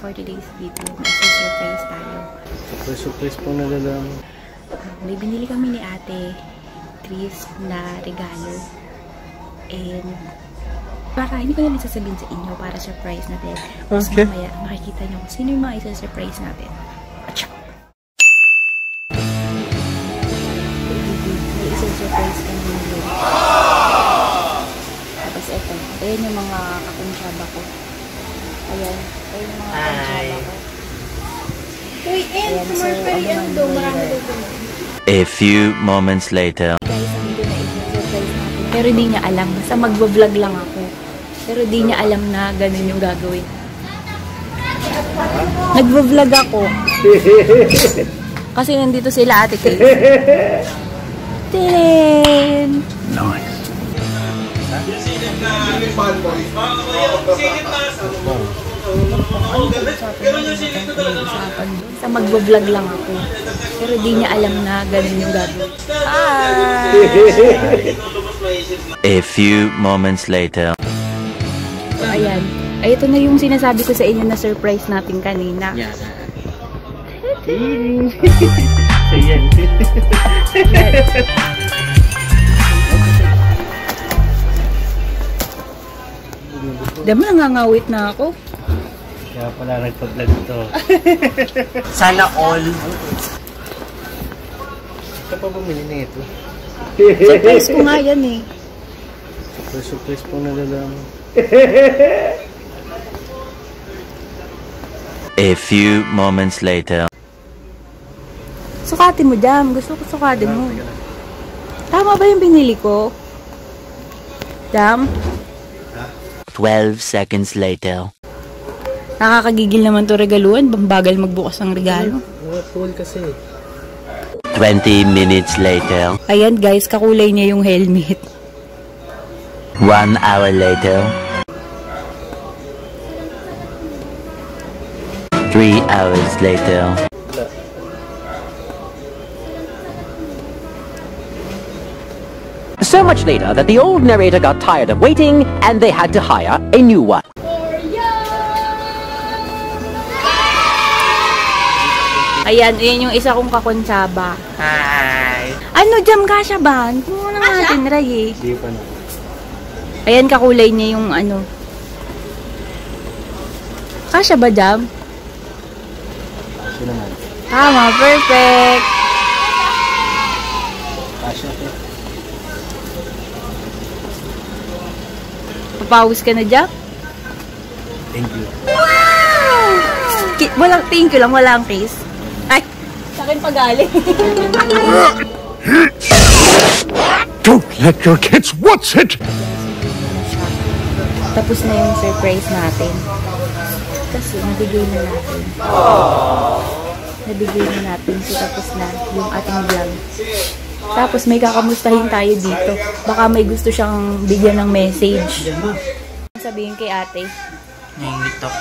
for today's video. Mag-surprise tayo. Surprise po nalalaman. May binili kami ni ate Tris na regalo. And para hindi ko na sasabihin sa inyo para surprise natin. Tapos mamaya makikita nyo kung sino yung mga isa-surprise natin. Atcha! May isa-surprise kami nyo. Tapos eto. Ayan yung mga kakunsyaba ko. Ayan. Ayan yung mga kakunsyaba ko. Uy, and marami doon. A few moments later. Guys, nandito na i-surprise natin. Pero di niya alam. Basta magbablog lang ako. Pero di niya alam na ganun yung gagawin. Nagbablog ako. Kasi nandito sila ate Chris. Tin! Nice. Sa magbablog lang ako. Pero di niya alam na ganun yung gagawin. Hi! A few moments later. So, ayan. Ay, ito na yung sinasabi ko sa inyo na surprise natin kanina. Yan. So, yan. Dama, nangangawit na ako. Kaya pala nagpa-vlog ito. Sana all. Ito pa bumili na ito. Surprise ko nga yan eh. Surprise po nalalaman. A few moments later. Sukatin mo, Jam. Gusto ko sukatin mo. Tama ba yung binili ko? Jam? 12 seconds later. Nakakagigil naman to regaluan. Bambagal magbukas ng regalo. Full kasi. 20 minutes later. Ayan guys, kakulay niya yung helmet. 1 hour later. 3 hours later. So much later that the old narrator got tired of waiting and they had to hire a new one. Ayan, ayan yung isa kong kakontsaba. Hi! Ano, Jam, kasya ba? Hindi mo na natin, Ray eh. Hindi pa na. Ayan, kakulay niya yung ano. Kasya ba, Jam? Kasya naman. Tama, perfect! Kasya ito. Papawis ka na, Jam? Thank you. Wow! Walang thank you lang, walang kiss. Ay, sa akin pagaling. Don't let your kids watch it! Tapos na yung surprise natin. Kasi nabigay na natin. Nabigay na natin. So tapos na yung ating vlog. Tapos may kakamustahin tayo dito. Baka may gusto siyang bigyan ng message. Sabihin kay ate. Nangingit ako.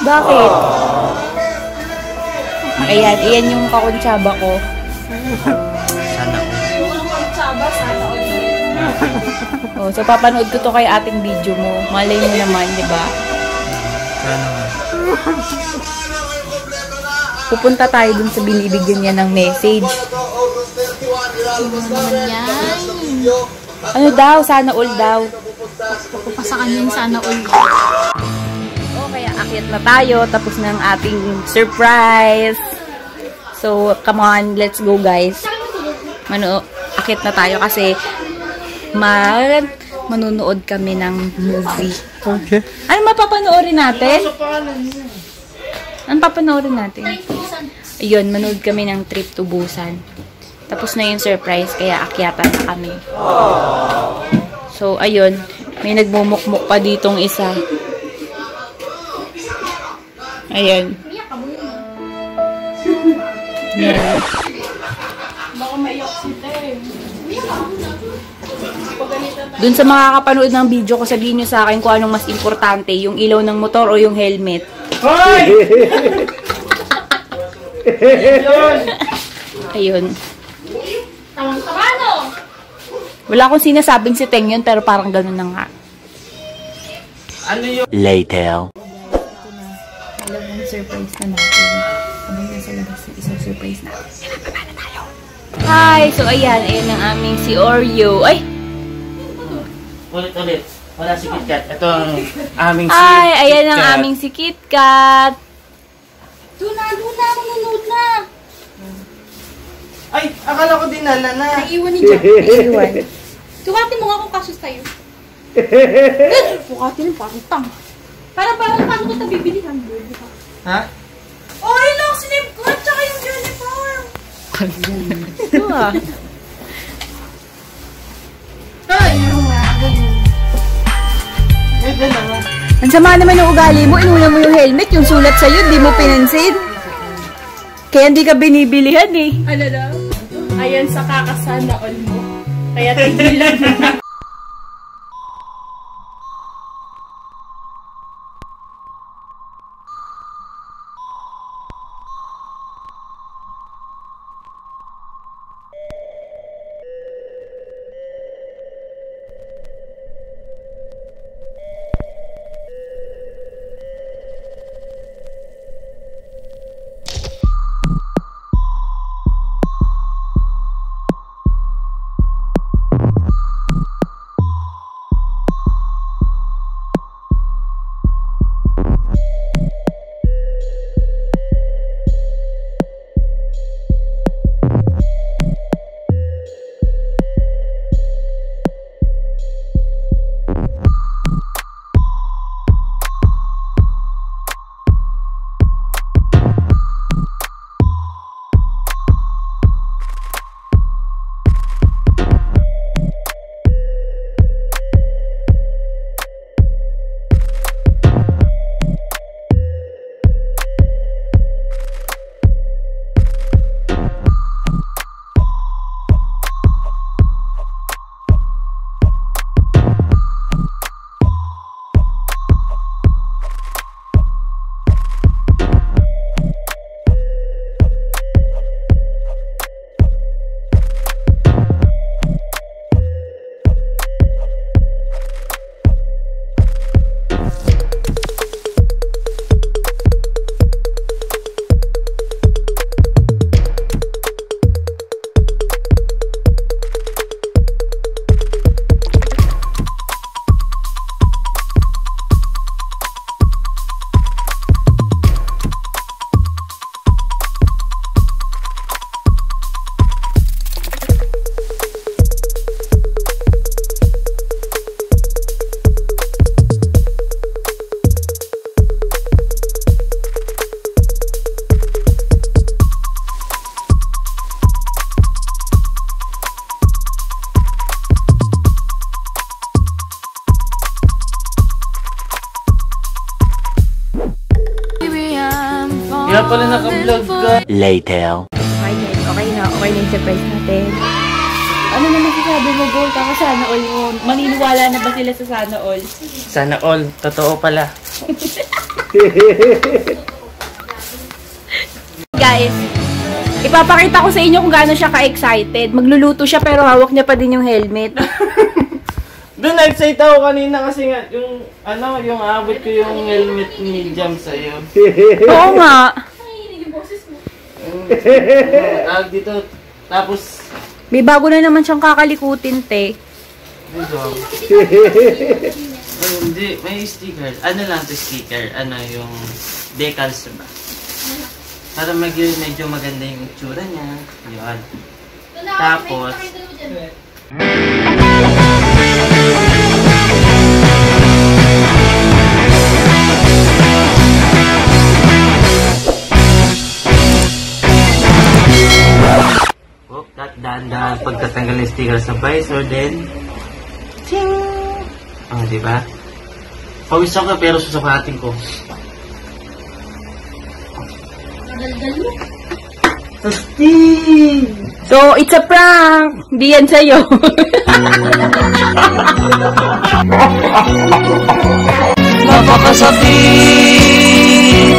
Bakit? Ayan, ayan yung kakuntsaba ko. Sana all. Oh, so papanood ko to kay ating video mo. Malay mo naman, di ba? Sana all. Pupunta tayo dun sa binibigyan niya ng message. Ano daw? Sana all daw. Papasa kanya yung sana all. Oh, kaya akyat na tayo. Tapos na ang ating surprise. So, come on. Let's go, guys. Akyat na tayo kasi manunood kami ng movie. Okay. Ano mapapanoorin natin? Ano papanoorin natin? Ayun, manood kami ng Trip to Busan. Tapos na yung surprise, kaya akyatan na kami. So, ayun. May nagmumukmuk pa ditong isa. Ayan. Yeah. Dun sa mga kapanood ng video ko, sabihin nyo sa akin kung anong mas importante, yung ilaw ng motor o yung helmet. Hoy! Ayun. Wala akong sinasabing si Teng yun, pero parang ganun na nga. Ano yung... Later. Alam mong Surprise na natin. Ano yung nasa labas yung isang surprise natin. Pinapaba na tayo. Hi! So, ayan. Ayan ang aming si Oreo. Ay! Ulit. Wala si KitKat. Ito ang aming si Ay! Ayan ang KitKat. aming si KitKat. Luna, manunod na. Ay! Akala ko dinala na. Naiwan ni Jack. Iwan. Sukatin mo nga kung kasus tayo. Sukatin mo, parang tang. Para paano ko ito bibili ng baby ha? Ha? Okay lang, sinip ko at saka yung uniform. Ito ah. Ay, May dalawa. Ang sama naman yung ugali mo. Inuna mo yung helmet. Yung sulat sa'yo, di mo pinansin. Kaya hindi ka binibilihan eh. ano daw? Ayan sa kakasana all mo. Kaya tigilan na. Kaya pala naka-vlog ka. Later. Okay na yung surprise natin. Ano naman sasabi mo, Gold? Kaka sana all mo. Maniniwala na ba sila sa sana all? Sana all. Totoo pala. Guys, ipapakita ko sa inyo kung gaano siya ka-excited. Magluluto siya pero hawak niya pa din yung helmet. Doon na-excite ako kanina kasi nga yung yung abot ko yung helmet ni Jam sa'yo. Oo nga. Dito, tapos May bago na naman siyang kakalikutin, te. hindi, may sticker. Ano lang to sticker? Yung decals ba? Para medyo maganda yung itsura niya. Yun. Tapos, dahan-dahan pagtatanggal ng sticker sa visor, then ching! Diba? Pawis ako pero susukatin ko. So, it's a prank! Di yan sa'yo. Napakasakit,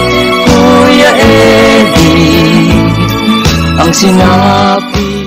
Kuya Eddie, ang sinapi